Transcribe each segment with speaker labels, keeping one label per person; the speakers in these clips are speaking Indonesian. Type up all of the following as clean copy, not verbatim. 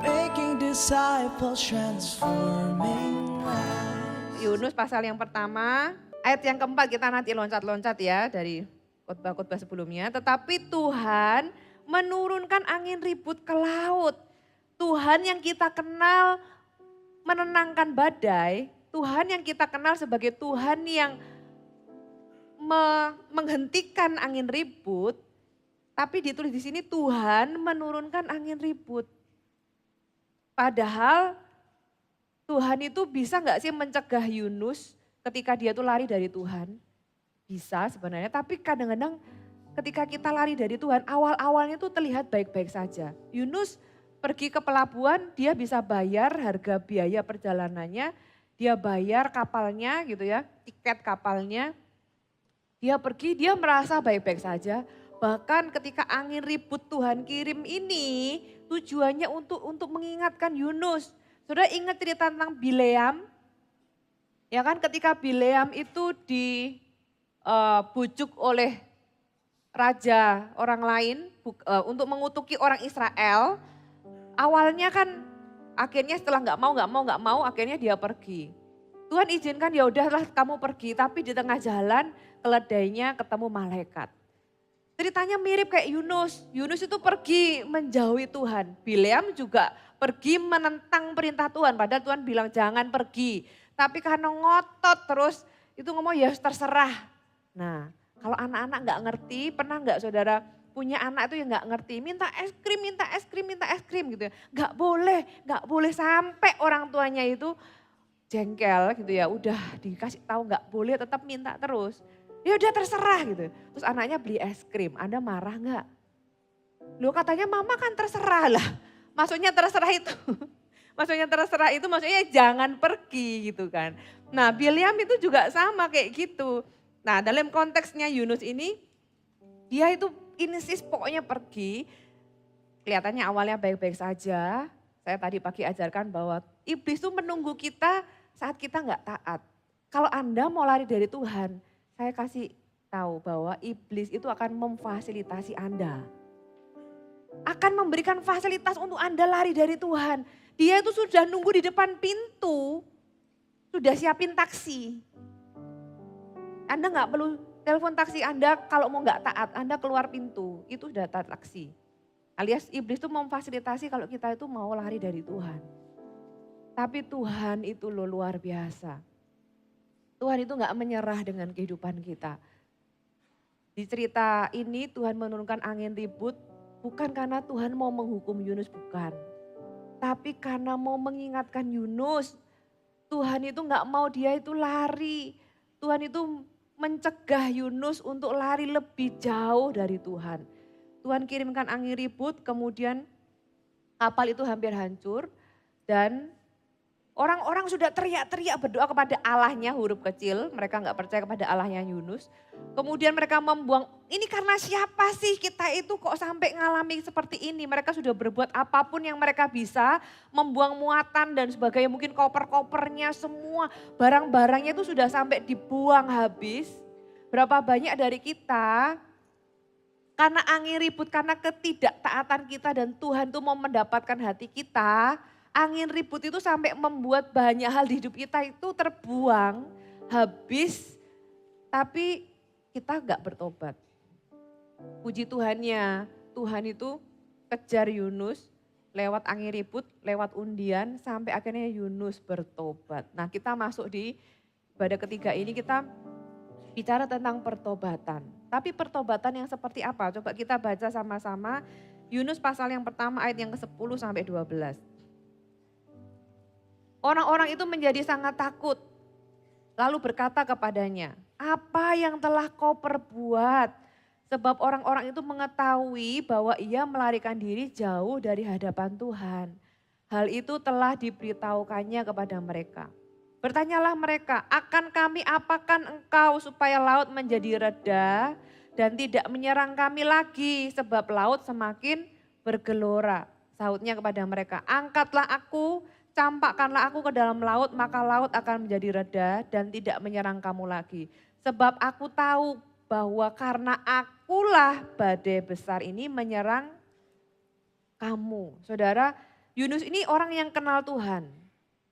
Speaker 1: making disciples, transforming lives.
Speaker 2: Yunus pasal yang pertama, ayat yang keempat kita nanti loncat-loncat ya dari khotbah-khotbah sebelumnya. Tetapi Tuhan menurunkan angin ribut ke laut. Tuhan yang kita kenal menenangkan badai, Tuhan yang kita kenal sebagai Tuhan yang menghentikan angin ribut, tapi ditulis di sini Tuhan menurunkan angin ribut. Padahal Tuhan itu bisa nggak sih mencegah Yunus ketika dia tuh lari dari Tuhan? Bisa sebenarnya, tapi kadang-kadang ketika kita lari dari Tuhan, awal-awalnya tuh terlihat baik-baik saja. Yunus pergi ke pelabuhan, dia bisa bayar harga biaya perjalanannya, dia bayar kapalnya gitu ya, tiket kapalnya. Dia pergi, dia merasa baik-baik saja. Bahkan ketika angin ribut Tuhan kirim ini, tujuannya untuk mengingatkan Yunus. Saudara ingat cerita tentang Bileam? Ya kan ketika Bileam itu dibujuk oleh raja orang lain untuk mengutuki orang Israel. Awalnya kan akhirnya setelah nggak mau, akhirnya dia pergi. Tuhan izinkan ya udahlah kamu pergi, tapi di tengah jalan keledainya ketemu malaikat. Ceritanya mirip kayak Yunus. Yunus itu pergi menjauhi Tuhan. Bileam juga pergi menentang perintah Tuhan. Padahal Tuhan bilang jangan pergi. Tapi karena ngotot terus itu ngomong ya terserah. Nah kalau anak-anak nggak ngerti, pernah nggak saudara punya anak itu yang nggak ngerti, minta es krim, minta es krim, minta es krim gitu ya. Nggak boleh sampai orang tuanya itu jengkel gitu ya. Udah dikasih tahu nggak boleh tetap minta terus. Ya udah terserah gitu. Terus anaknya beli es krim, Anda marah nggak? Loh katanya mama kan terserah lah. Maksudnya terserah itu. Maksudnya jangan pergi gitu kan. Nah Bileam itu juga sama kayak gitu. Nah dalam konteksnya Yunus ini, dia itu insist pokoknya pergi. Kelihatannya awalnya baik-baik saja. Saya tadi pagi ajarkan bahwa iblis itu menunggu kita saat kita nggak taat. Kalau Anda mau lari dari Tuhan, saya kasih tahu bahwa iblis itu akan memfasilitasi Anda. Akan memberikan fasilitas untuk Anda lari dari Tuhan. Dia itu sudah nunggu di depan pintu, sudah siapin taksi. Anda nggak perlu telepon taksi Anda kalau mau nggak taat, Anda keluar pintu, itu sudah taksi. Alias iblis itu memfasilitasi kalau kita itu mau lari dari Tuhan. Tapi Tuhan itu loh luar biasa. Tuhan itu gak menyerah dengan kehidupan kita. Di cerita ini Tuhan menurunkan angin ribut bukan karena Tuhan mau menghukum Yunus, bukan. Tapi karena mau mengingatkan Yunus, Tuhan itu gak mau dia itu lari. Tuhan itu mencegah Yunus untuk lari lebih jauh dari Tuhan. Tuhan kirimkan angin ribut, kemudian kapal itu hampir hancur dan orang-orang sudah teriak-teriak berdoa kepada Allahnya huruf kecil, mereka nggak percaya kepada Allahnya Yunus. Kemudian mereka membuang, ini karena siapa sih kita itu kok sampai ngalami seperti ini. Mereka sudah berbuat apapun yang mereka bisa, membuang muatan dan sebagainya. Mungkin koper-kopernya semua, barang-barangnya itu sudah sampai dibuang habis. Berapa banyak dari kita, karena angin ribut, karena ketidaktaatan kita dan Tuhan tuh mau mendapatkan hati kita, angin ribut itu sampai membuat banyak hal di hidup kita itu terbuang, habis, tapi kita gak bertobat. Puji Tuhannya, Tuhan itu kejar Yunus lewat angin ribut, lewat undian, sampai akhirnya Yunus bertobat. Nah kita masuk di ibadah ketiga ini kita bicara tentang pertobatan. Tapi pertobatan yang seperti apa? Coba kita baca sama-sama Yunus pasal yang pertama ayat yang ke-10 sampai 12. Orang-orang itu menjadi sangat takut. Lalu berkata kepadanya, apa yang telah kau perbuat? Sebab orang-orang itu mengetahui bahwa ia melarikan diri jauh dari hadapan Tuhan. Hal itu telah diberitahukannya kepada mereka. Bertanyalah mereka, akan kami apakan engkau supaya laut menjadi reda dan tidak menyerang kami lagi sebab laut semakin bergelora. Sahutnya kepada mereka, angkatlah aku, campakkanlah aku ke dalam laut, maka laut akan menjadi reda dan tidak menyerang kamu lagi. Sebab aku tahu bahwa karena akulah badai besar ini menyerang kamu. Saudara, Yunus ini orang yang kenal Tuhan.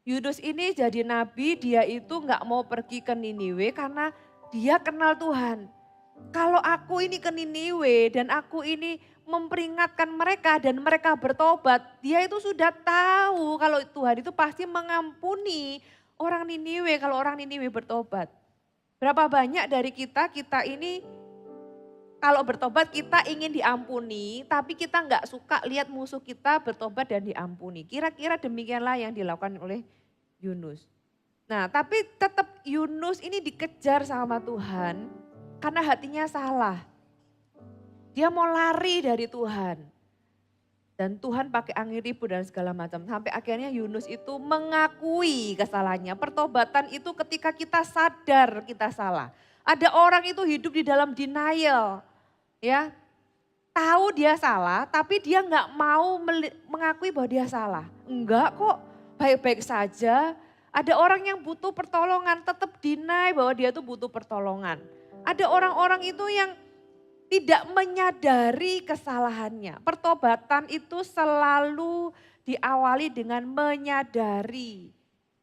Speaker 2: Yunus ini jadi nabi, dia itu nggak mau pergi ke Niniwe karena dia kenal Tuhan. Kalau aku ini ke Niniwe dan aku ini memperingatkan mereka dan mereka bertobat, dia itu sudah tahu kalau Tuhan itu pasti mengampuni orang Niniwe kalau orang Niniwe bertobat. Berapa banyak dari kita ini kalau bertobat kita ingin diampuni, tapi kita nggak suka lihat musuh kita bertobat dan diampuni. Kira-kira demikianlah yang dilakukan oleh Yunus. Nah, tapi tetap Yunus ini dikejar sama Tuhan karena hatinya salah. Dia mau lari dari Tuhan. Dan Tuhan pakai angin ribut dan segala macam. Sampai akhirnya Yunus itu mengakui kesalahannya. Pertobatan itu ketika kita sadar kita salah. Ada orang itu hidup di dalam denial. Ya, tahu dia salah tapi dia nggak mau mengakui bahwa dia salah. Enggak kok, baik-baik saja. Ada orang yang butuh pertolongan tetap deny bahwa dia tuh butuh pertolongan. Ada orang-orang itu yang tidak menyadari kesalahannya. Pertobatan itu selalu diawali dengan menyadari.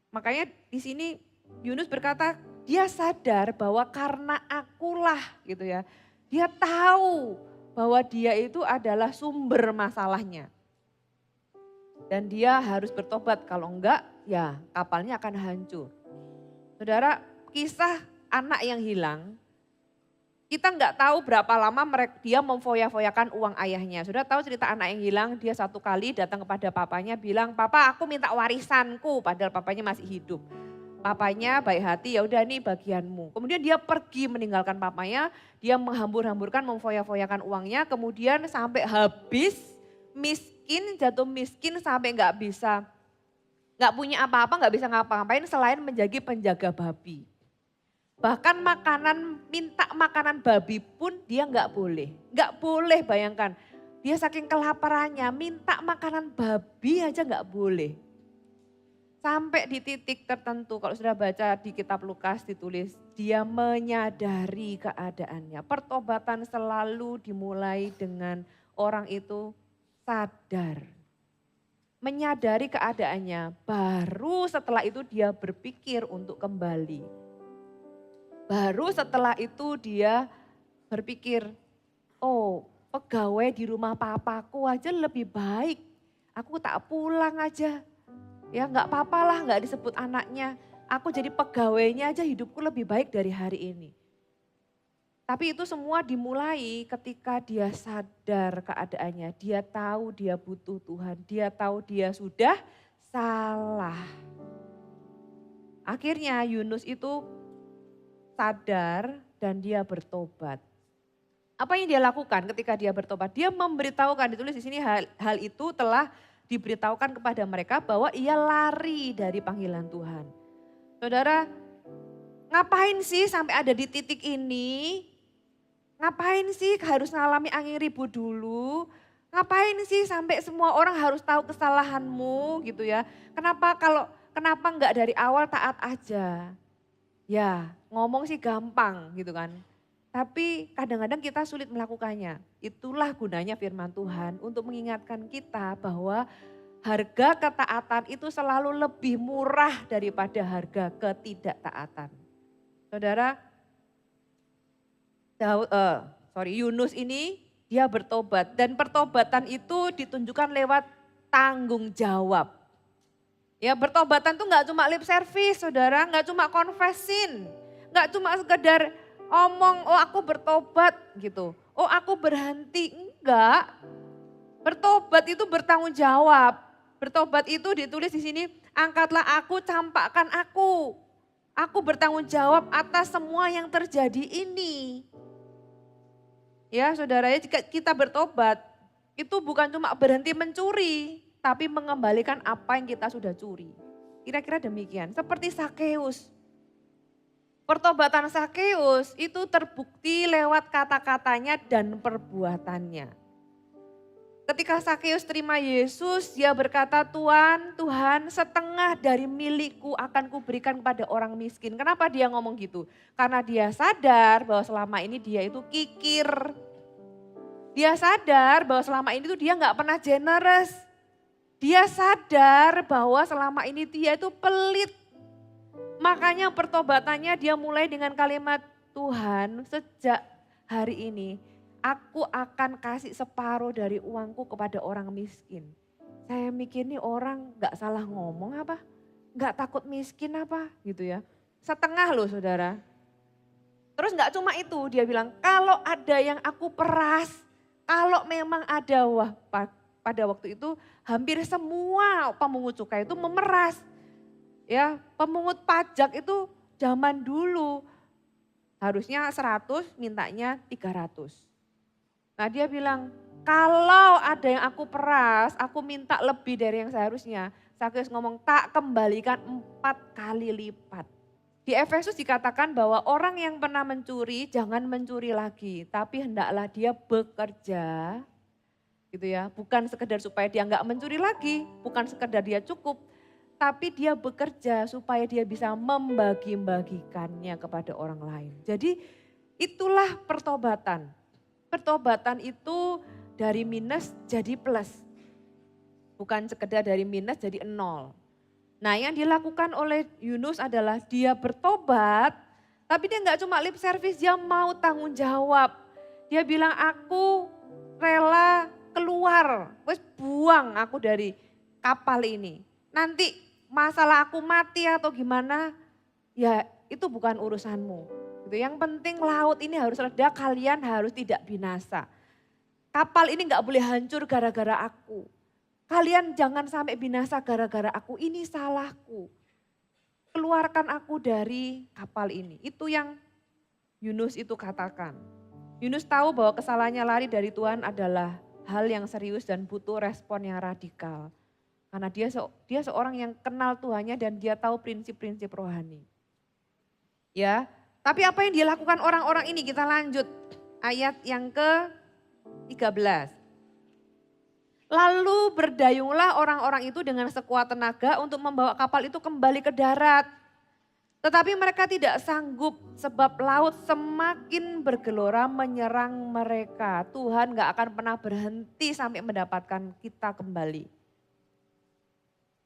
Speaker 2: Makanya di sini Yunus berkata dia sadar bahwa karena akulah gitu ya. Dia tahu bahwa dia itu adalah sumber masalahnya. Dan dia harus bertobat, kalau enggak ya kapalnya akan hancur. Saudara, kisah anak yang hilang, kita enggak tahu berapa lama dia memfoya-foyakan uang ayahnya. Sudah tahu cerita anak yang hilang, dia satu kali datang kepada papanya bilang, "Papa, aku minta warisanku," padahal papanya masih hidup. Papanya baik hati, ya udah nih bagianmu. Kemudian dia pergi meninggalkan papanya, dia menghambur-hamburkan, memfoya-foyakan uangnya, kemudian sampai habis, miskin, jatuh miskin sampai nggak punya apa-apa, nggak bisa ngapa-ngapain selain menjadi penjaga babi. Bahkan minta makanan babi pun dia nggak boleh bayangkan. Dia saking kelaparannya, minta makanan babi aja nggak boleh. Sampai di titik tertentu, kalau sudah baca di kitab Lukas ditulis, dia menyadari keadaannya. Pertobatan selalu dimulai dengan orang itu sadar. Menyadari keadaannya, baru setelah itu dia berpikir untuk kembali. Baru setelah itu dia berpikir, oh pegawai di rumah papaku aja lebih baik. Aku tak pulang aja. Ya nggak apa-apa lah nggak disebut anaknya. Aku jadi pegawainya aja hidupku lebih baik dari hari ini. Tapi itu semua dimulai ketika dia sadar keadaannya. Dia tahu dia butuh Tuhan. Dia tahu dia sudah salah. Akhirnya Yunus itu sadar dan dia bertobat. Apa yang dia lakukan ketika dia bertobat? Dia memberitahukan, ditulis di sini hal itu telah diberitahukan kepada mereka bahwa ia lari dari panggilan Tuhan. Saudara, ngapain sih sampai ada di titik ini? Ngapain sih harus ngalami angin ribut dulu? Ngapain sih sampai semua orang harus tahu kesalahanmu gitu ya? Kenapa enggak dari awal taat aja? Ya, ngomong sih gampang gitu kan. Tapi kadang-kadang kita sulit melakukannya. Itulah gunanya firman Tuhan untuk mengingatkan kita bahwa harga ketaatan itu selalu lebih murah daripada harga ketidaktaatan. Saudara, Yunus ini dia bertobat dan pertobatan itu ditunjukkan lewat tanggung jawab. Ya, bertobatan tuh nggak cuma lip service, saudara, nggak cuma confessin, nggak cuma sekedar omong, oh aku bertobat gitu, oh aku berhenti, enggak. Bertobat itu bertanggung jawab. Bertobat itu ditulis di sini, angkatlah aku, campakkan aku. Aku bertanggung jawab atas semua yang terjadi ini. Ya saudara, jika kita bertobat, itu bukan cuma berhenti mencuri, tapi mengembalikan apa yang kita sudah curi. Kira-kira demikian, seperti Sakeus. Pertobatan Sakeus itu terbukti lewat kata-katanya dan perbuatannya. Ketika Sakeus terima Yesus, dia berkata, Tuhan, setengah dari milikku akan kuberikan kepada orang miskin. Kenapa dia ngomong gitu? Karena dia sadar bahwa selama ini dia itu kikir. Dia sadar bahwa selama ini tuh dia gak pernah generous. Dia sadar bahwa selama ini dia itu pelit. Makanya pertobatannya dia mulai dengan kalimat, Tuhan sejak hari ini aku akan kasih separuh dari uangku kepada orang miskin. Saya mikir nih orang gak salah ngomong apa? Gak takut miskin apa gitu ya. Setengah loh saudara. Terus gak cuma itu, dia bilang kalau ada yang aku peras, kalau memang ada, wah pada waktu itu hampir semua pemungut cukai itu memeras. Ya, pemungut pajak itu zaman dulu harusnya 100, mintanya 300. Nah dia bilang, kalau ada yang aku peras, aku minta lebih dari yang seharusnya. Sakyus ngomong, tak kembalikan 4 kali lipat. Di Efesus dikatakan bahwa orang yang pernah mencuri jangan mencuri lagi, tapi hendaklah dia bekerja, gitu ya. Bukan sekedar supaya dia nggak mencuri lagi, bukan sekedar dia cukup, tapi dia bekerja supaya dia bisa membagi-bagikannya kepada orang lain. Jadi itulah pertobatan. Pertobatan itu dari minus jadi plus, bukan sekedar dari minus jadi nol. Nah yang dilakukan oleh Yunus adalah dia bertobat, tapi dia nggak cuma lip service, dia mau tanggung jawab. Dia bilang aku rela keluar, wes buang aku dari kapal ini. Nanti masalah aku mati atau gimana, ya itu bukan urusanmu. Gitu. Yang penting laut ini harus reda, kalian harus tidak binasa. Kapal ini nggak boleh hancur gara-gara aku. Kalian jangan sampai binasa gara-gara aku, ini salahku. Keluarkan aku dari kapal ini. Itu yang Yunus itu katakan. Yunus tahu bahwa kesalahannya lari dari Tuhan adalah hal yang serius dan butuh respon yang radikal. Karena dia seorang yang kenal Tuhannya dan dia tahu prinsip-prinsip rohani. Ya, tapi apa yang dilakukan orang-orang ini? Kita lanjut ayat yang ke-13. Lalu berdayunglah orang-orang itu dengan sekuat tenaga untuk membawa kapal itu kembali ke darat. Tetapi mereka tidak sanggup sebab laut semakin bergelora menyerang mereka. Tuhan gak akan pernah berhenti sampai mendapatkan kita kembali.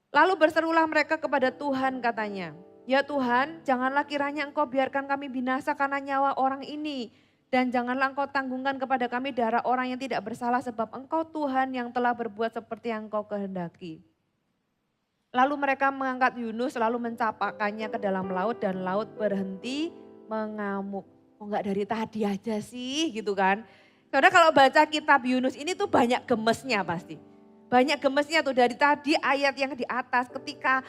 Speaker 2: Lalu berserulah mereka kepada Tuhan katanya. Ya Tuhan, janganlah kiranya Engkau biarkan kami binasa karena nyawa orang ini. Dan janganlah Engkau tanggungkan kepada kami darah orang yang tidak bersalah sebab Engkau Tuhan yang telah berbuat seperti yang Engkau kehendaki. Lalu mereka mengangkat Yunus lalu mencapakannya ke dalam laut dan laut berhenti mengamuk. Oh enggak dari tadi aja sih gitu kan. Saudara kalau baca kitab Yunus ini tuh banyak gemesnya pasti. Banyak gemesnya tuh dari tadi ayat yang di atas ketika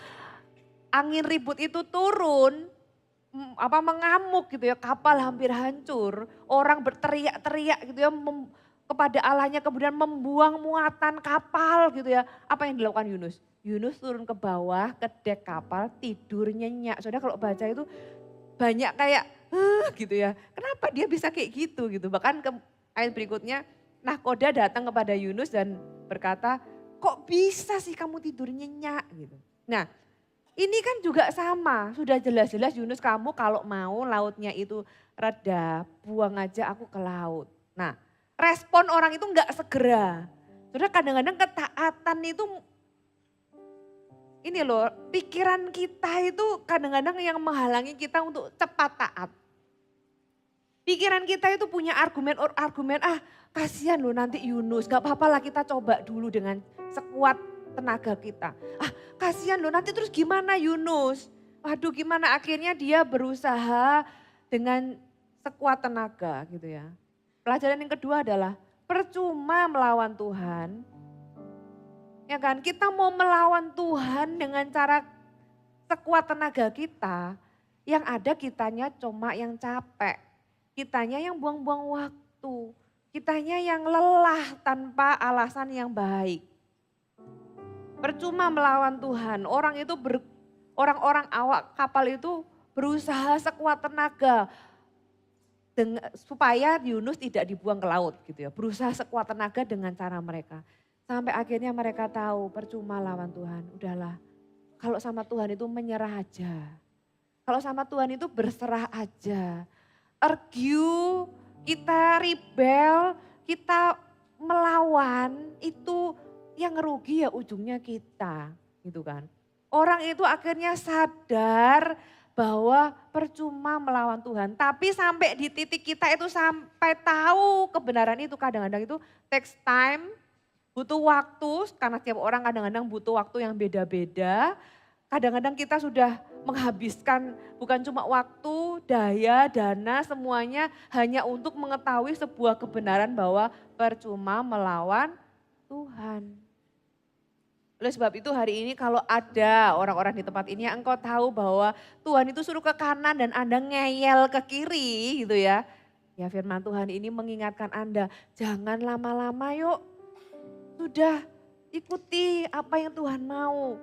Speaker 2: angin ribut itu turun. Mengamuk gitu ya, kapal hampir hancur, orang berteriak-teriak gitu ya kepada Allahnya kemudian membuang muatan kapal gitu ya. Apa yang dilakukan Yunus? Yunus turun ke bawah ke dek kapal tidur nyenyak. Saudara kalau baca itu banyak kayak gitu ya. Kenapa dia bisa kayak gitu gitu. Bahkan ke ayat berikutnya nahkoda datang kepada Yunus dan berkata, kok bisa sih kamu tidur nyenyak gitu. Nah, ini kan juga sama, sudah jelas-jelas Yunus kamu kalau mau lautnya itu reda, buang aja aku ke laut. Nah respon orang itu enggak segera. Sudah kadang-kadang ketaatan itu, ini loh pikiran kita itu kadang-kadang yang menghalangi kita untuk cepat taat. Pikiran kita itu punya argumen, kasihan loh nanti Yunus, gak apa-apa lah kita coba dulu dengan sekuat tenaga kita. Kasihan loh nanti terus gimana Yunus? Waduh gimana akhirnya dia berusaha dengan sekuat tenaga gitu ya. Pelajaran yang kedua adalah percuma melawan Tuhan. Ya kan kita mau melawan Tuhan dengan cara sekuat tenaga kita. Yang ada kitanya cuma yang capek. Kitanya yang buang-buang waktu. Kitanya yang lelah tanpa alasan yang baik. Percuma melawan Tuhan. Orang-orang awak kapal itu berusaha sekuat tenaga supaya Yunus tidak dibuang ke laut gitu ya. Berusaha sekuat tenaga dengan cara mereka. Sampai akhirnya mereka tahu percuma lawan Tuhan. Udahlah, kalau sama Tuhan itu menyerah aja. Kalau sama Tuhan itu berserah aja. Argue, kita rebel, kita melawan itu yang ngerugi ya ujungnya kita gitu kan. Orang itu akhirnya sadar bahwa percuma melawan Tuhan. Tapi sampai di titik kita itu sampai tahu kebenaran itu kadang-kadang itu takes time, butuh waktu karena tiap orang kadang-kadang butuh waktu yang beda-beda. Kadang-kadang kita sudah menghabiskan bukan cuma waktu, daya, dana semuanya hanya untuk mengetahui sebuah kebenaran bahwa percuma melawan Tuhan. Oleh sebab itu hari ini kalau ada orang-orang di tempat ini yang engkau tahu bahwa Tuhan itu suruh ke kanan dan Anda ngeyel ke kiri gitu ya. Ya firman Tuhan ini mengingatkan Anda, jangan lama-lama yuk. Sudah ikuti apa yang Tuhan mau.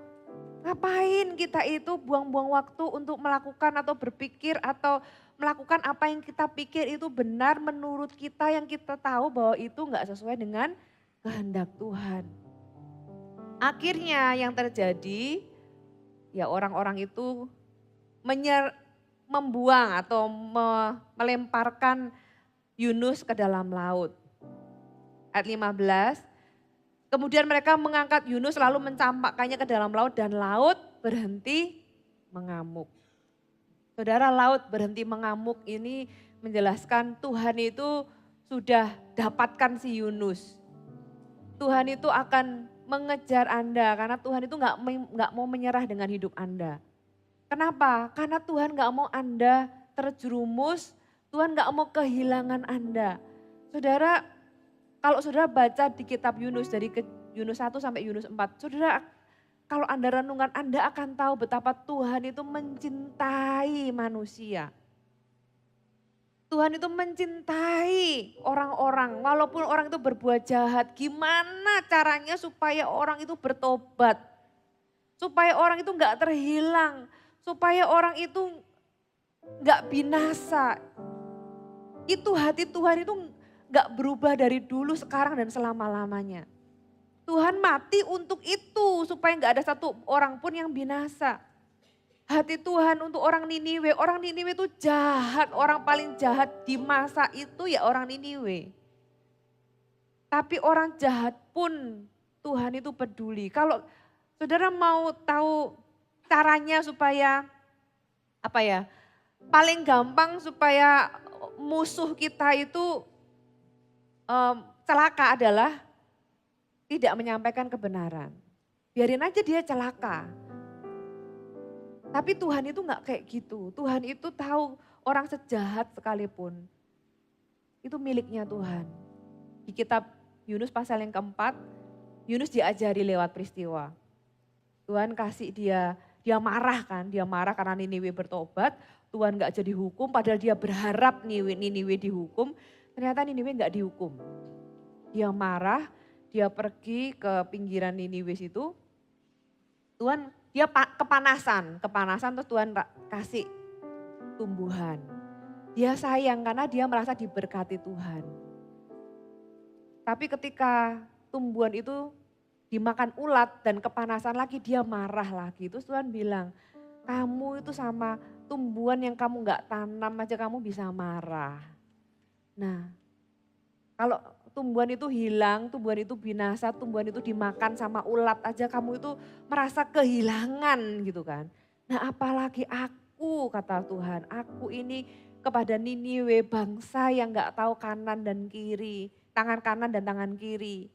Speaker 2: Ngapain kita itu buang-buang waktu untuk melakukan atau berpikir atau melakukan apa yang kita pikir itu benar menurut kita yang kita tahu bahwa itu enggak sesuai dengan kehendak Tuhan. Akhirnya yang terjadi ya orang-orang itu membuang atau melemparkan Yunus ke dalam laut. Ayat 15, kemudian mereka mengangkat Yunus lalu mencampakkannya ke dalam laut dan laut berhenti mengamuk. Saudara, laut berhenti mengamuk ini menjelaskan Tuhan itu sudah dapatkan si Yunus. Tuhan itu akan mengejar Anda karena Tuhan itu nggak mau menyerah dengan hidup Anda. Kenapa? Karena Tuhan nggak mau Anda terjerumus, Tuhan nggak mau kehilangan Anda. Saudara, kalau saudara baca di kitab Yunus dari Yunus 1 sampai Yunus 4, saudara kalau Anda renungkan Anda akan tahu betapa Tuhan itu mencintai manusia. Tuhan itu mencintai orang-orang, walaupun orang itu berbuat jahat, gimana caranya supaya orang itu bertobat. Supaya orang itu enggak terhilang, supaya orang itu enggak binasa. Itu hati Tuhan itu enggak berubah dari dulu, sekarang dan selama-lamanya. Tuhan mati untuk itu, supaya enggak ada satu orang pun yang binasa. Hati Tuhan untuk orang Niniwe itu jahat, orang paling jahat di masa itu ya orang Niniwe. Tapi orang jahat pun Tuhan itu peduli. Kalau saudara mau tahu caranya supaya paling gampang supaya musuh kita itu celaka adalah tidak menyampaikan kebenaran. Biarin aja dia celaka. Tapi Tuhan itu enggak kayak gitu. Tuhan itu tahu orang sejahat sekalipun. Itu miliknya Tuhan. Di kitab Yunus pasal yang keempat, Yunus diajari lewat peristiwa. Tuhan kasih dia marah kan, dia marah karena Niniwe bertobat. Tuhan enggak jadi hukum, padahal dia berharap Niniwe dihukum. Ternyata Niniwe enggak dihukum. Dia marah, dia pergi ke pinggiran Niniwe situ. Dia kepanasan terus Tuhan kasih tumbuhan. Dia sayang karena dia merasa diberkati Tuhan. Tapi ketika tumbuhan itu dimakan ulat dan kepanasan lagi, dia marah lagi. Terus Tuhan bilang, kamu itu sama tumbuhan yang kamu gak tanam aja kamu bisa marah. Nah, kalau tumbuhan itu hilang, tumbuhan itu binasa, tumbuhan itu dimakan sama ulat aja kamu itu merasa kehilangan gitu kan. Nah apalagi aku kata Tuhan, aku ini kepada Niniwe bangsa yang gak tahu kanan dan kiri, tangan kanan dan tangan kiri.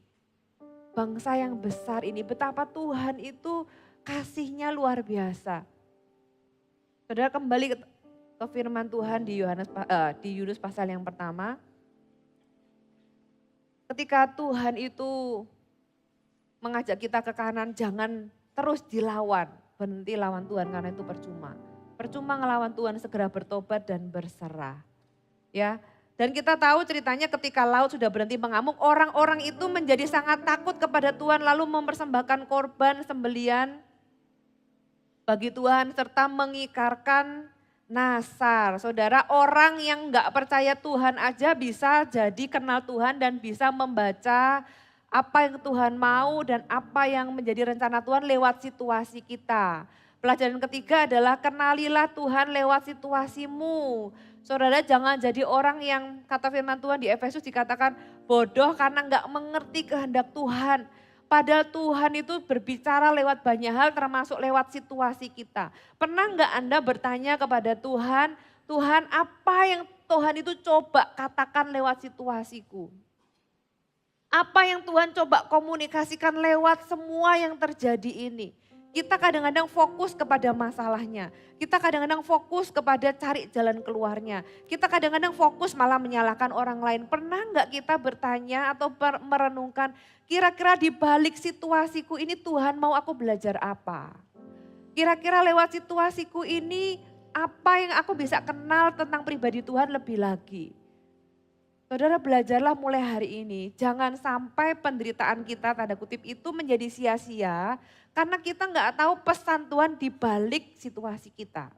Speaker 2: Bangsa yang besar ini, betapa Tuhan itu kasihnya luar biasa. Saudara kembali ke firman Tuhan di Yunus pasal yang pertama. Ketika Tuhan itu mengajak kita ke kanan, jangan terus dilawan. Berhenti lawan Tuhan karena itu percuma. Percuma ngelawan Tuhan, segera bertobat dan berserah. Ya, dan kita tahu ceritanya ketika laut sudah berhenti mengamuk, orang-orang itu menjadi sangat takut kepada Tuhan lalu mempersembahkan korban sembelian bagi Tuhan serta mengikarkan nasar. Saudara, orang yang enggak percaya Tuhan aja bisa jadi kenal Tuhan dan bisa membaca apa yang Tuhan mau dan apa yang menjadi rencana Tuhan lewat situasi kita. Pelajaran ketiga adalah kenalilah Tuhan lewat situasimu. Saudara, jangan jadi orang yang kata firman Tuhan di Efesus dikatakan bodoh karena enggak mengerti kehendak Tuhan. Padahal Tuhan itu berbicara lewat banyak hal termasuk lewat situasi kita. Pernah nggak Anda bertanya kepada Tuhan, Tuhan apa yang Tuhan itu coba katakan lewat situasiku? Apa yang Tuhan coba komunikasikan lewat semua yang terjadi ini? Kita kadang-kadang fokus kepada masalahnya. Kita kadang-kadang fokus kepada cari jalan keluarnya. Kita kadang-kadang fokus malah menyalahkan orang lain. Pernah nggak kita bertanya atau merenungkan, kira-kira di balik situasiku ini Tuhan mau aku belajar apa? Kira-kira lewat situasiku ini apa yang aku bisa kenal tentang pribadi Tuhan lebih lagi? Saudara belajarlah mulai hari ini, jangan sampai penderitaan kita tanda kutip itu menjadi sia-sia karena kita nggak tahu pesan Tuhan di balik situasi kita.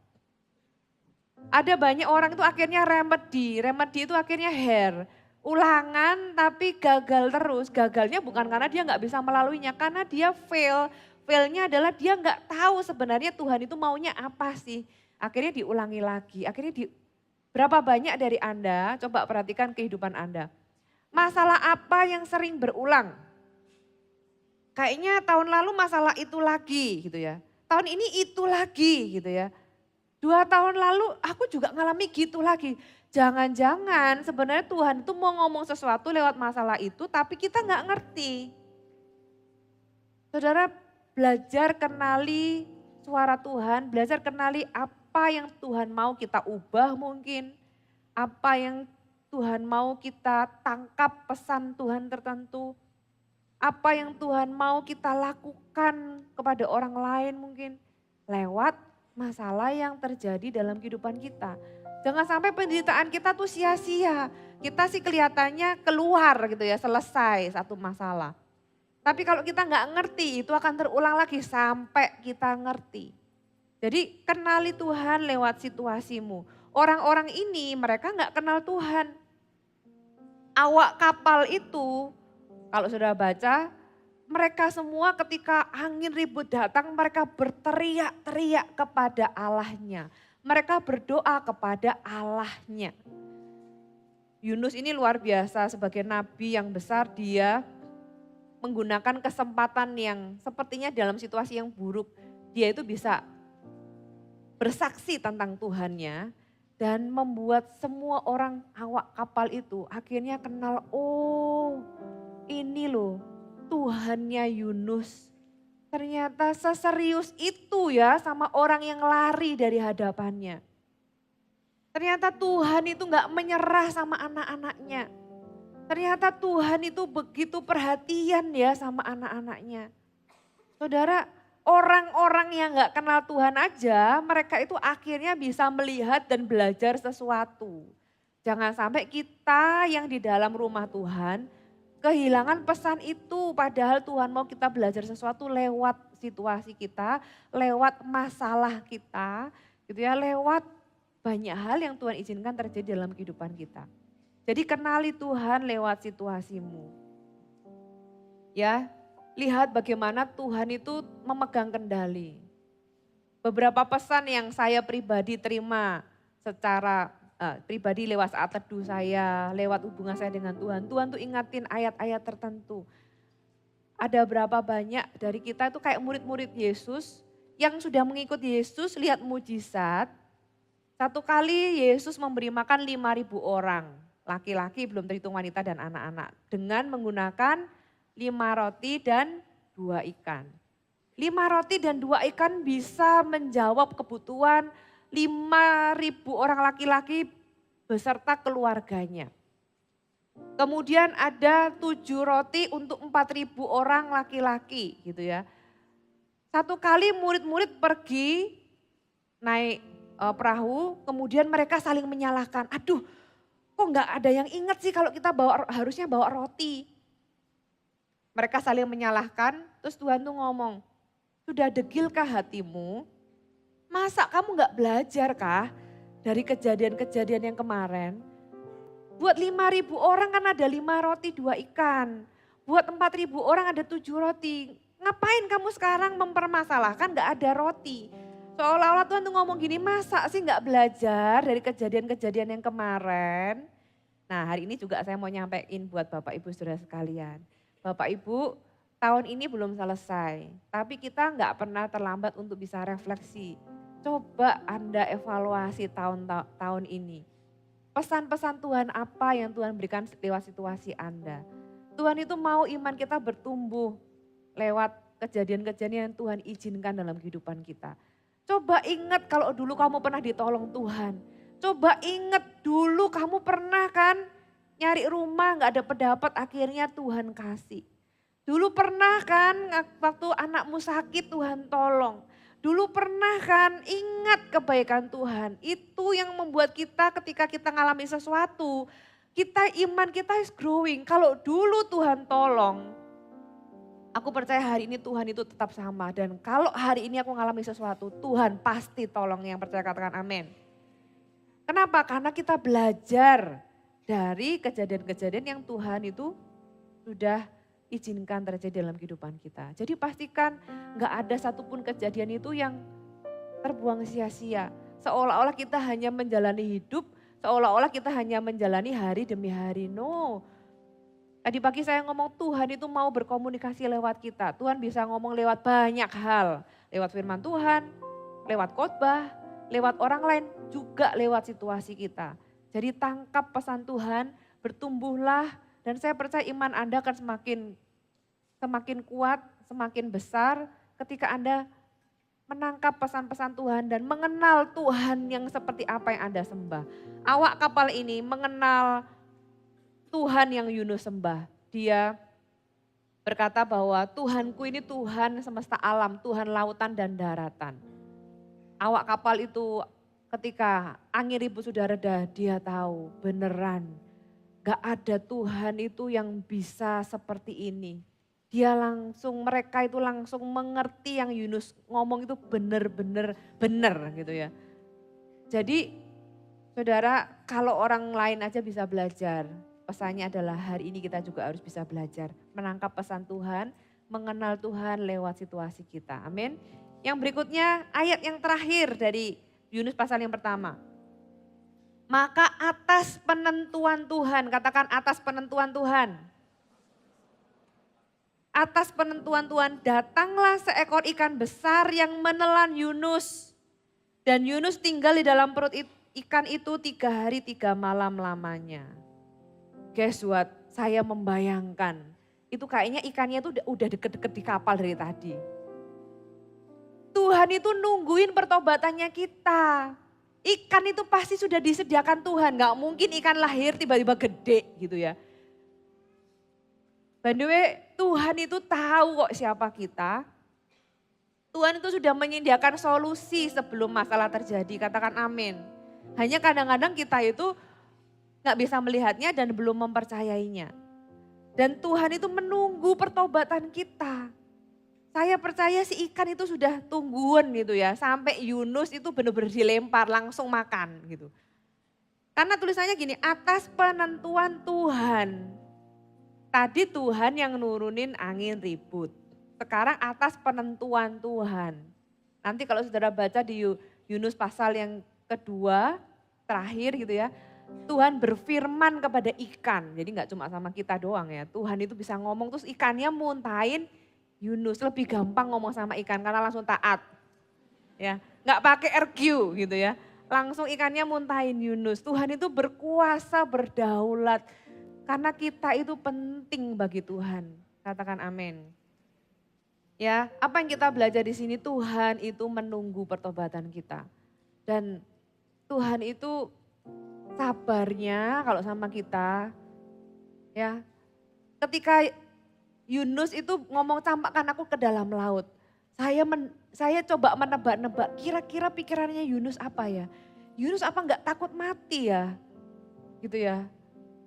Speaker 2: Ada banyak orang itu akhirnya remedi itu akhirnya ulangan tapi gagal terus. Gagalnya bukan karena dia nggak bisa melaluinya, karena dia fail. Failnya adalah dia nggak tahu sebenarnya Tuhan itu maunya apa sih. Akhirnya diulangi lagi, berapa banyak dari Anda, coba perhatikan kehidupan Anda. Masalah apa yang sering berulang? Kayaknya tahun lalu masalah itu lagi gitu ya. Tahun ini itu lagi gitu ya. 2 tahun lalu aku juga ngalami gitu lagi. Jangan-jangan sebenarnya Tuhan itu mau ngomong sesuatu lewat masalah itu tapi kita nggak ngerti. Saudara belajar kenali suara Tuhan, belajar kenali apa yang Tuhan mau kita ubah mungkin, apa yang Tuhan mau kita tangkap pesan Tuhan tertentu, apa yang Tuhan mau kita lakukan kepada orang lain mungkin lewat masalah yang terjadi dalam kehidupan kita. Jangan sampai penderitaan kita tuh sia-sia. Kita sih kelihatannya keluar gitu ya, selesai satu masalah. Tapi kalau kita nggak ngerti itu akan terulang lagi sampai kita ngerti. Jadi kenali Tuhan lewat situasimu. Orang-orang ini mereka nggak kenal Tuhan. Awak kapal itu kalau sudah baca, mereka semua ketika angin ribut datang mereka berteriak-teriak kepada Allahnya. Mereka berdoa kepada Allahnya. Yunus ini luar biasa sebagai nabi yang besar, dia menggunakan kesempatan yang sepertinya dalam situasi yang buruk. Dia itu bisa bersaksi tentang Tuhannya dan membuat semua orang awak kapal itu akhirnya kenal, oh ini loh Tuhannya Yunus. Ternyata seserius itu ya sama orang yang lari dari hadapannya. Ternyata Tuhan itu gak menyerah sama anak-anaknya. Ternyata Tuhan itu begitu perhatian ya sama anak-anaknya. Saudara, orang-orang yang gak kenal Tuhan aja, mereka itu akhirnya bisa melihat dan belajar sesuatu. Jangan sampai kita yang di dalam rumah Tuhan kehilangan pesan itu, padahal Tuhan mau kita belajar sesuatu lewat situasi kita, lewat masalah kita, gitu ya, lewat banyak hal yang Tuhan izinkan terjadi dalam kehidupan kita. Jadi kenali Tuhan lewat situasimu. Ya, lihat bagaimana Tuhan itu memegang kendali. Beberapa pesan yang saya pribadi terima secara pribadi lewat saat teduh saya, lewat hubungan saya dengan Tuhan. Tuhan tuh ingatin ayat-ayat tertentu. Ada berapa banyak dari kita itu kayak murid-murid Yesus yang sudah mengikuti Yesus, lihat mujizat. Satu kali Yesus memberi makan 5.000 orang. Laki-laki belum terhitung wanita dan anak-anak. Dengan menggunakan 5 roti dan 2 ikan. 5 roti dan 2 ikan bisa menjawab kebutuhan 5.000 orang laki-laki beserta keluarganya. Kemudian ada 7 roti untuk 4.000 orang laki-laki gitu ya. Satu kali murid-murid pergi naik perahu, kemudian mereka saling menyalahkan. Aduh, kok nggak ada yang ingat sih kalau kita harusnya bawa roti. Mereka saling menyalahkan, terus Tuhan tuh ngomong, sudah degilkah hatimu? Masa kamu nggak belajar kah dari kejadian-kejadian yang kemarin? Buat 5.000 orang kan ada 5 roti 2 ikan. Buat 4.000 orang ada 7 roti. Ngapain kamu sekarang mempermasalahkan nggak ada roti? Seolah-olah Tuhan tuh ngomong gini, masa sih nggak belajar dari kejadian-kejadian yang kemarin? Nah hari ini juga saya mau nyampein buat Bapak Ibu Saudara sekalian. Bapak Ibu tahun ini belum selesai, tapi kita nggak pernah terlambat untuk bisa refleksi. Coba Anda evaluasi tahun ini. Pesan-pesan Tuhan apa yang Tuhan berikan lewat situasi Anda. Tuhan itu mau iman kita bertumbuh lewat kejadian-kejadian yang Tuhan izinkan dalam kehidupan kita. Coba ingat kalau dulu kamu pernah ditolong Tuhan. Coba ingat dulu kamu pernah kan nyari rumah gak ada pendapat akhirnya Tuhan kasih. Dulu pernah kan waktu anakmu sakit Tuhan tolong. Dulu pernah kan ingat kebaikan Tuhan. Itu yang membuat kita ketika kita ngalami sesuatu, iman kita is growing. Kalau dulu Tuhan tolong, aku percaya hari ini Tuhan itu tetap sama. Dan kalau hari ini aku ngalami sesuatu, Tuhan pasti tolong. Yang percaya katakan amin. Kenapa? Karena kita belajar dari kejadian-kejadian yang Tuhan itu sudah izinkan terjadi dalam kehidupan kita. Jadi pastikan gak ada satupun kejadian itu yang terbuang sia-sia. Seolah-olah kita hanya menjalani hidup, seolah-olah kita hanya menjalani hari demi hari. No. Tadi pagi saya ngomong Tuhan itu mau berkomunikasi lewat kita. Tuhan bisa ngomong lewat banyak hal. Lewat firman Tuhan, lewat khotbah, lewat orang lain, juga lewat situasi kita. Jadi tangkap pesan Tuhan, bertumbuhlah, dan saya percaya iman Anda akan semakin kuat, semakin besar ketika Anda menangkap pesan-pesan Tuhan dan mengenal Tuhan yang seperti apa yang Anda sembah. Awak kapal ini mengenal Tuhan yang Yunus sembah. Dia berkata bahwa Tuhanku ini Tuhan semesta alam, Tuhan lautan dan daratan. Awak kapal itu ketika angin ribut sudah reda, dia tahu beneran gak ada Tuhan itu yang bisa seperti ini. Mereka itu langsung mengerti yang Yunus ngomong itu benar-benar benar gitu ya. Jadi saudara, kalau orang lain aja bisa belajar, pesannya adalah hari ini kita juga harus bisa belajar. Menangkap pesan Tuhan, mengenal Tuhan lewat situasi kita. Amin. Yang berikutnya ayat yang terakhir dari Yunus pasal yang pertama. Maka atas penentuan Tuhan, katakan atas penentuan Tuhan. Atas penentuan Tuhan datanglah seekor ikan besar yang menelan Yunus. Dan Yunus tinggal di dalam perut ikan itu 3 hari 3 malam lamanya. Guess what? Saya membayangkan itu kayaknya ikannya itu udah deket-deket di kapal dari tadi. Tuhan itu nungguin pertobatannya kita. Ikan itu pasti sudah disediakan Tuhan, gak mungkin ikan lahir tiba-tiba gede gitu ya. By the way, Tuhan itu tahu kok siapa kita. Tuhan itu sudah menyediakan solusi sebelum masalah terjadi, katakan amin. Hanya kadang-kadang kita itu gak bisa melihatnya dan belum mempercayainya. Dan Tuhan itu menunggu pertobatan kita. Saya percaya si ikan itu sudah tungguan gitu ya, sampai Yunus itu benar-benar dilempar langsung makan gitu. Karena tulisannya gini, atas penentuan Tuhan. Tadi Tuhan yang nurunin angin ribut. Sekarang atas penentuan Tuhan. Nanti kalau saudara baca di Yunus pasal yang kedua, terakhir gitu ya. Tuhan berfirman kepada ikan, jadi gak cuma sama kita doang ya. Tuhan itu bisa ngomong terus ikannya muntahin Yunus. Lebih gampang ngomong sama ikan karena langsung taat. Ya, nggak pakai RQ gitu ya. Langsung ikannya muntahin Yunus. Tuhan itu berkuasa, berdaulat. Karena kita itu penting bagi Tuhan. Katakan amin. Ya, apa yang kita belajar di sini, Tuhan itu menunggu pertobatan kita. Dan Tuhan itu sabarnya kalau sama kita. Ya, ketika Yunus itu ngomong campakkan aku ke dalam laut. Saya coba menebak-nebak kira-kira pikirannya Yunus apa ya. Yunus apa enggak takut mati ya. Gitu ya.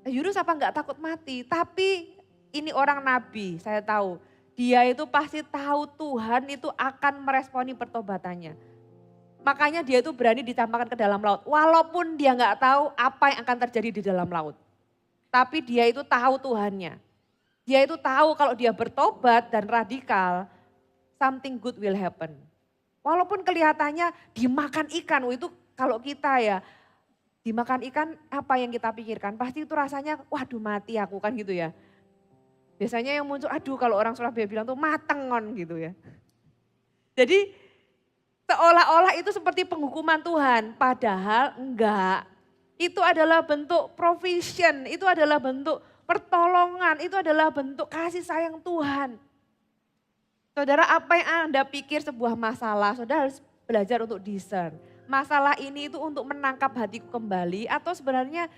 Speaker 2: Yunus apa enggak takut mati. Tapi ini orang nabi, saya tahu. Dia itu pasti tahu Tuhan itu akan meresponi pertobatannya. Makanya dia itu berani dicampakkan ke dalam laut. Walaupun dia enggak tahu apa yang akan terjadi di dalam laut. Tapi dia itu tahu Tuhannya. Dia itu tahu kalau dia bertobat dan radikal, something good will happen. Walaupun kelihatannya dimakan ikan, itu kalau kita ya dimakan ikan apa yang kita pikirkan? Pasti itu rasanya waduh mati aku kan gitu ya. Biasanya yang muncul, aduh kalau orang Surabaya bilang tuh matengon gitu ya. Jadi seolah-olah itu seperti penghukuman Tuhan, padahal enggak. Itu adalah bentuk provision, itu adalah bentuk pertolongan, itu adalah bentuk kasih sayang Tuhan. Saudara, apa yang Anda pikir sebuah masalah, saudara harus belajar untuk discern. Masalah ini itu untuk menangkap hatiku kembali atau sebenarnya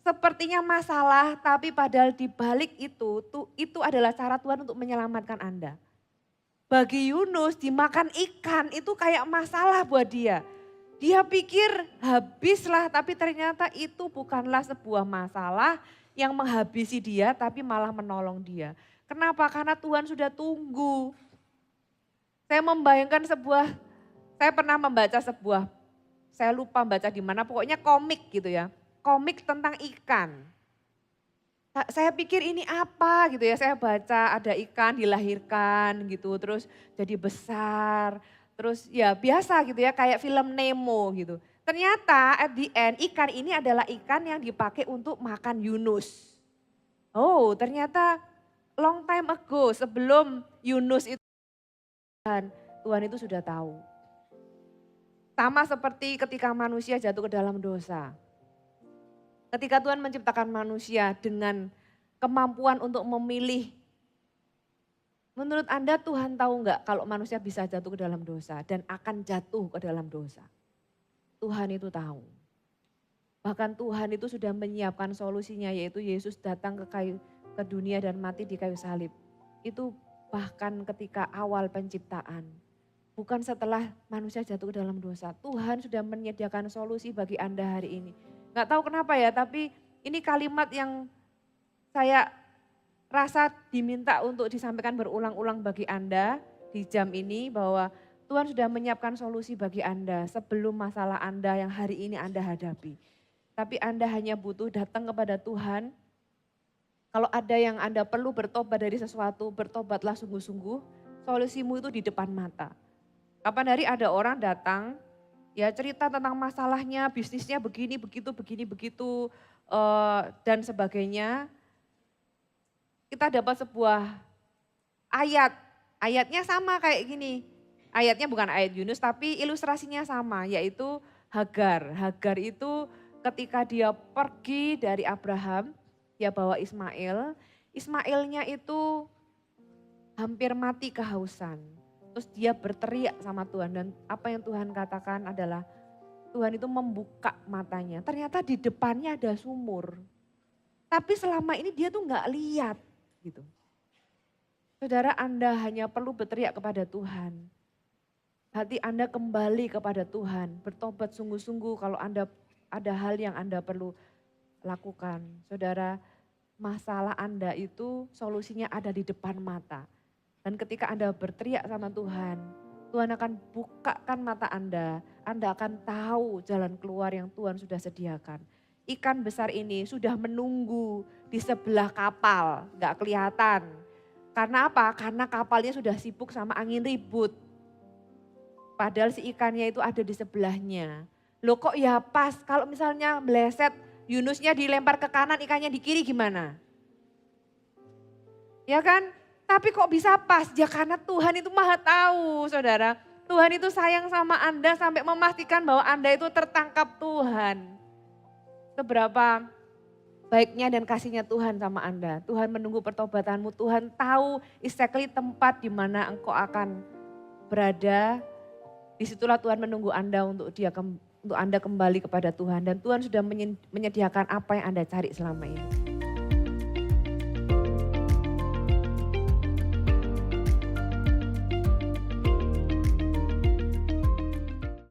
Speaker 2: sepertinya masalah tapi padahal di balik itu adalah cara Tuhan untuk menyelamatkan Anda. Bagi Yunus dimakan ikan itu kayak masalah buat dia. Dia pikir habislah tapi ternyata itu bukanlah sebuah masalah yang menghabisi dia tapi malah menolong dia. Kenapa? Karena Tuhan sudah tunggu. Saya membayangkan saya pernah membaca saya lupa baca di mana, pokoknya komik gitu ya. Komik tentang ikan. Saya pikir ini apa gitu ya, saya baca ada ikan dilahirkan gitu, terus jadi besar, terus ya biasa gitu ya kayak film Nemo gitu. Ternyata at the end ikan ini adalah ikan yang dipakai untuk makan Yunus. Oh ternyata long time ago sebelum Yunus itu Tuhan itu sudah tahu. Sama seperti ketika manusia jatuh ke dalam dosa. Ketika Tuhan menciptakan manusia dengan kemampuan untuk memilih. Menurut Anda Tuhan tahu enggak kalau manusia bisa jatuh ke dalam dosa dan akan jatuh ke dalam dosa? Tuhan itu tahu. Bahkan Tuhan itu sudah menyiapkan solusinya yaitu Yesus datang ke dunia dan mati di kayu salib. Itu bahkan ketika awal penciptaan. Bukan setelah manusia jatuh ke dalam dosa. Tuhan sudah menyediakan solusi bagi Anda hari ini. Gak tahu kenapa ya, tapi ini kalimat yang saya rasa diminta untuk disampaikan berulang-ulang bagi Anda di jam ini bahwa Tuhan sudah menyiapkan solusi bagi Anda sebelum masalah Anda yang hari ini Anda hadapi. Tapi Anda hanya butuh datang kepada Tuhan. Kalau ada yang Anda perlu bertobat dari sesuatu, bertobatlah sungguh-sungguh. Solusimu itu di depan mata. Kapan hari ada orang datang, ya cerita tentang masalahnya, bisnisnya begini, begitu, dan sebagainya. Kita dapat sebuah ayat, ayatnya sama kayak gini. Ayatnya bukan ayat Yunus tapi ilustrasinya sama yaitu Hagar. Hagar itu ketika dia pergi dari Abraham, dia bawa Ismail. Ismailnya itu hampir mati kehausan. Terus dia berteriak sama Tuhan dan apa yang Tuhan katakan adalah Tuhan itu membuka matanya. Ternyata di depannya ada sumur. Tapi selama ini dia tuh gak lihat gitu. Saudara Anda hanya perlu berteriak kepada Tuhan. Hati Anda kembali kepada Tuhan. Bertobat sungguh-sungguh kalau Anda ada hal yang Anda perlu lakukan. Saudara, masalah Anda itu solusinya ada di depan mata. Dan ketika Anda berteriak sama Tuhan, Tuhan akan bukakan mata Anda akan tahu jalan keluar yang Tuhan sudah sediakan. Ikan besar ini sudah menunggu di sebelah kapal, gak kelihatan. Karena apa? Karena kapalnya sudah sibuk sama angin ribut. Padahal si ikannya itu ada di sebelahnya. Loh kok ya pas, kalau misalnya meleset, Yunusnya dilempar ke kanan, ikannya di kiri gimana? Ya kan? Tapi kok bisa pas? Ya karena Tuhan itu maha tahu saudara. Tuhan itu sayang sama Anda sampai memastikan bahwa Anda itu tertangkap Tuhan. Seberapa baiknya dan kasihnya Tuhan sama Anda. Tuhan menunggu pertobatanmu, Tuhan tahu exactly tempat di mana engkau akan berada. Disitulah Tuhan menunggu Anda untuk Anda kembali kepada Tuhan. Dan Tuhan sudah menyediakan apa yang Anda cari selama ini.